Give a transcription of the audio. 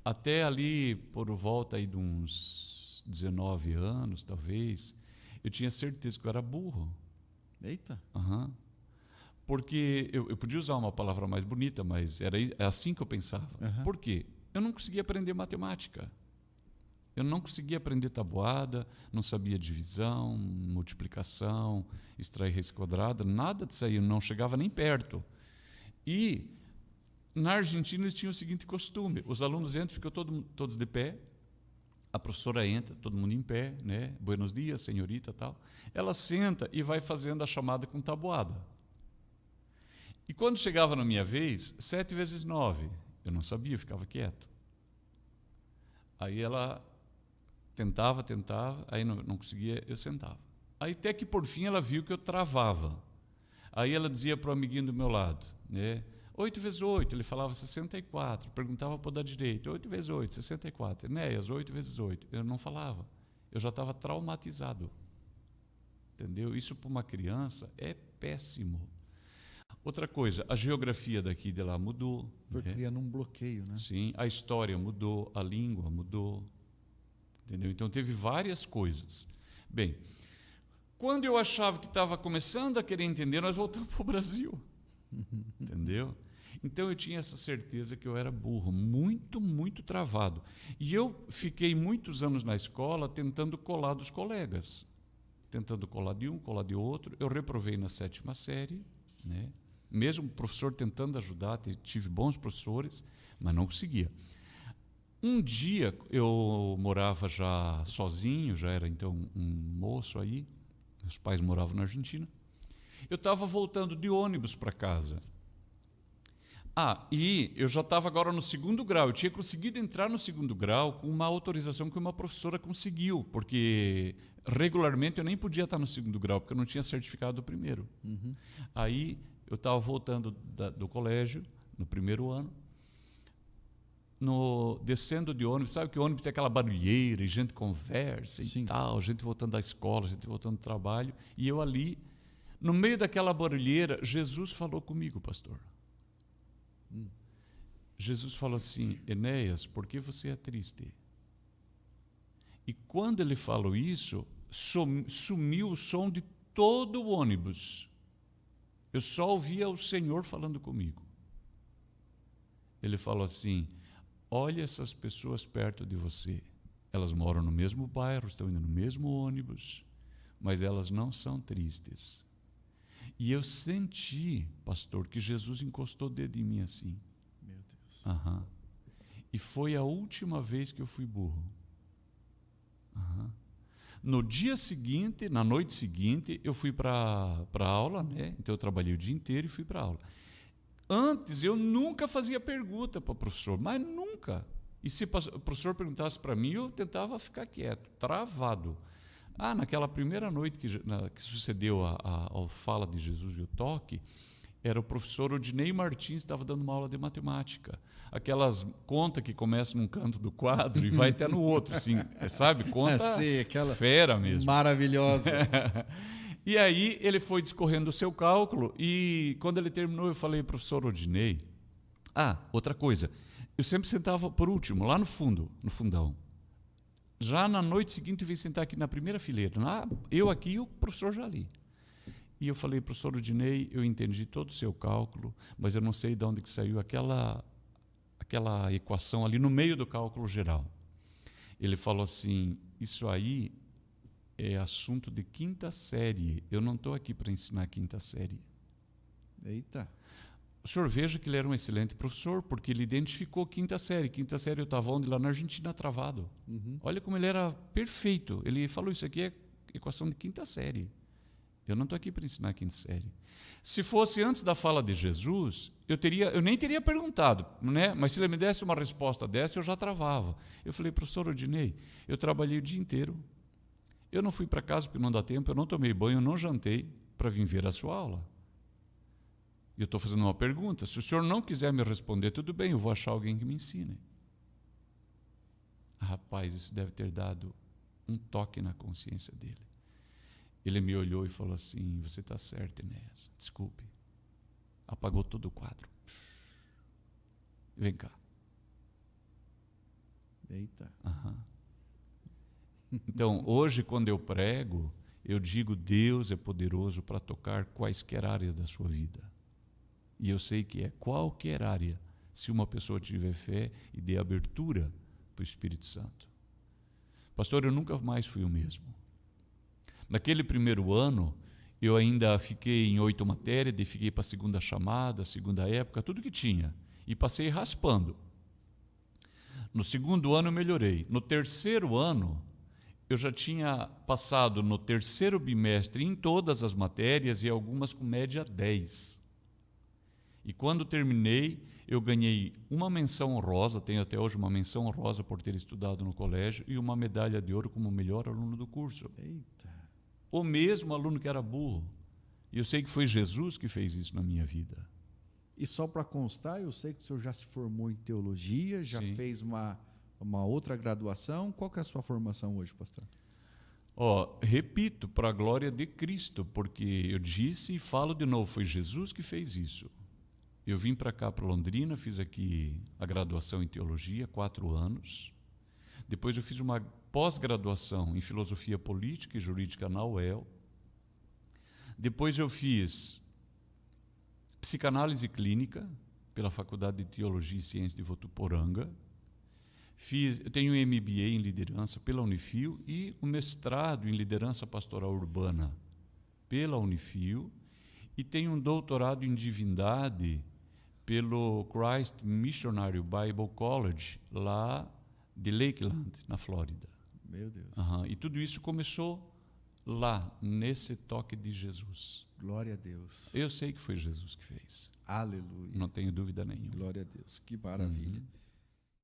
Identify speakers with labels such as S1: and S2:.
S1: até ali, por volta aí de uns 19 anos, talvez, eu tinha certeza que eu era burro.
S2: Eita.
S1: Uhum. Porque eu podia usar uma palavra mais bonita, mas era assim que eu pensava.
S2: Uhum.
S1: Por quê? Eu não conseguia aprender matemática. Eu não conseguia aprender tabuada, não sabia divisão, multiplicação, extrair raiz quadrada, nada disso aí, eu não chegava nem perto. E na Argentina eles tinham o seguinte costume: os alunos entram, ficam todos de pé, a professora entra, todo mundo em pé, né? Buenos dias, senhorita, tal. Ela senta e vai fazendo a chamada com tabuada. E quando chegava na minha vez, 7 vezes 9, eu não sabia, eu ficava quieto. Aí ela tentava, aí não conseguia, eu sentava. Aí até que por fim ela viu que eu travava. Aí ela dizia para o amiguinho do meu lado, né? 8 vezes 8, ele falava 64, perguntava para o da direita, 8 vezes 8, 64, Enéas, 8 vezes 8, eu não falava, eu já estava traumatizado, entendeu? Isso para uma criança é péssimo. Outra coisa, a geografia daqui e de lá mudou.
S2: Foi criando um bloqueio, né?
S1: Sim, a história mudou, a língua mudou, entendeu? Então teve várias coisas. Bem, quando eu achava que estava começando a querer entender, nós voltamos para o Brasil, entendeu? Então eu tinha essa certeza que eu era burro, muito, muito travado. E eu fiquei muitos anos na escola tentando colar dos colegas, tentando colar de um, colar de outro. Eu reprovei na 7ª série, né? Mesmo o professor tentando ajudar, tive bons professores, mas não conseguia. Um dia eu morava já sozinho, já era então um moço aí, meus pais moravam na Argentina. Eu estava voltando de ônibus para casa. E eu já estava agora no 2º grau. Eu tinha conseguido entrar no 2º grau com uma autorização que uma professora conseguiu, porque regularmente eu nem podia estar no 2º grau, porque eu não tinha certificado do 1º.
S2: Uhum.
S1: Aí eu estava voltando do colégio, no 1º ano, descendo de ônibus, sabe que o ônibus tem aquela barulheira, e gente conversa
S2: Sim.
S1: e tal, gente voltando da escola, gente voltando do trabalho, e eu ali, no meio daquela barulheira, Jesus falou comigo, pastor. Jesus falou assim: Enéas, por que você é triste? E quando ele falou isso, sumiu o som de todo o ônibus. Eu só ouvia o Senhor falando comigo. Ele falou assim: olha essas pessoas perto de você. Elas moram no mesmo bairro, estão indo no mesmo ônibus, mas elas não são tristes. E eu senti, pastor, que Jesus encostou o dedo em mim assim.
S2: Meu Deus.
S1: Uhum. E foi a última vez que eu fui burro. Uhum. No dia seguinte, na noite seguinte, eu fui para a aula, né? Então eu trabalhei o dia inteiro e fui para a aula. Antes eu nunca fazia pergunta para o professor, mas nunca. E se o professor perguntasse para mim, eu tentava ficar quieto, travado. Naquela primeira noite que sucedeu a fala de Jesus e o toque, era o professor Odinei Martins, estava dando uma aula de matemática. Aquelas contas que começam num canto do quadro e vai até no outro, assim, sabe? Conta
S2: Sei, aquela
S1: fera mesmo.
S2: maravilhosa.
S1: E aí ele foi discorrendo o seu cálculo e quando ele terminou eu falei, professor Odinei, outra coisa, eu sempre sentava por último, lá no fundo, no fundão. Já na noite seguinte eu vim sentar aqui na primeira fileira, eu aqui e o professor já ali. E eu falei, professor Odinei, eu entendi todo o seu cálculo, mas eu não sei de onde que saiu aquela equação ali no meio do cálculo geral. Ele falou assim, isso aí é assunto de 5ª série, eu não estou aqui para ensinar 5ª série.
S2: Eita.
S1: O senhor veja que ele era um excelente professor, porque ele identificou 5ª série. 5ª série eu estava onde? Lá na Argentina, travado.
S2: Uhum.
S1: Olha como ele era perfeito. Ele falou, isso aqui é equação de 5ª série. Eu não estou aqui para ensinar 5ª série. Se fosse antes da fala de Jesus, eu nem teria perguntado, né? Mas se ele me desse uma resposta dessa, eu já travava. Eu falei, professor Odinei, eu trabalhei o dia inteiro. Eu não fui para casa porque não dá tempo, eu não tomei banho, eu não jantei para vir ver a sua aula. Eu estou fazendo uma pergunta. Se o senhor não quiser me responder, tudo bem, eu vou achar alguém que me ensine. Rapaz, isso deve ter dado um toque na consciência dele. Ele me olhou e falou assim, você está certo, Enéas, desculpe. Apagou todo o quadro. Vem cá.
S2: Eita.
S1: Aham. Então, hoje, quando eu prego, eu digo: Deus é poderoso para tocar quaisquer áreas da sua vida. E eu sei que é qualquer área, se uma pessoa tiver fé e der abertura para o Espírito Santo. Pastor, eu nunca mais fui o mesmo. Naquele primeiro ano, eu ainda fiquei em 8 matérias, daí fiquei para a segunda chamada, segunda época, tudo que tinha. E passei raspando. No segundo ano eu melhorei. No terceiro ano, eu já tinha passado no terceiro bimestre em todas as matérias e algumas com média 10. E quando terminei, eu ganhei uma menção honrosa, tenho até hoje uma menção honrosa por ter estudado no colégio, e uma medalha de ouro como melhor aluno do curso.
S2: Eita.
S1: O mesmo aluno que era burro. E eu sei que foi Jesus que fez isso na minha vida.
S2: E só para constar, eu sei que o senhor já se formou em teologia, já
S1: Sim.
S2: fez uma outra graduação. Qual que é a sua formação hoje, pastor?
S1: Repito, para a glória de Cristo, porque eu disse e falo de novo, foi Jesus que fez isso. Eu vim para cá, para Londrina, fiz aqui a graduação em teologia, 4 anos. Depois eu fiz uma pós-graduação em filosofia política e jurídica na UEL. Depois eu fiz psicanálise clínica pela Faculdade de Teologia e Ciência de Votuporanga. Eu tenho um MBA em liderança pela Unifil e um mestrado em liderança pastoral urbana pela Unifil. E tenho um doutorado em divindade pelo Christ Missionary Bible College, lá de Lakeland, na Flórida.
S2: Meu Deus.
S1: E tudo isso começou lá, nesse toque de Jesus.
S2: Glória a Deus.
S1: Eu sei que foi Jesus que fez.
S2: Aleluia.
S1: Não tenho dúvida nenhuma.
S2: Glória a Deus. Que maravilha.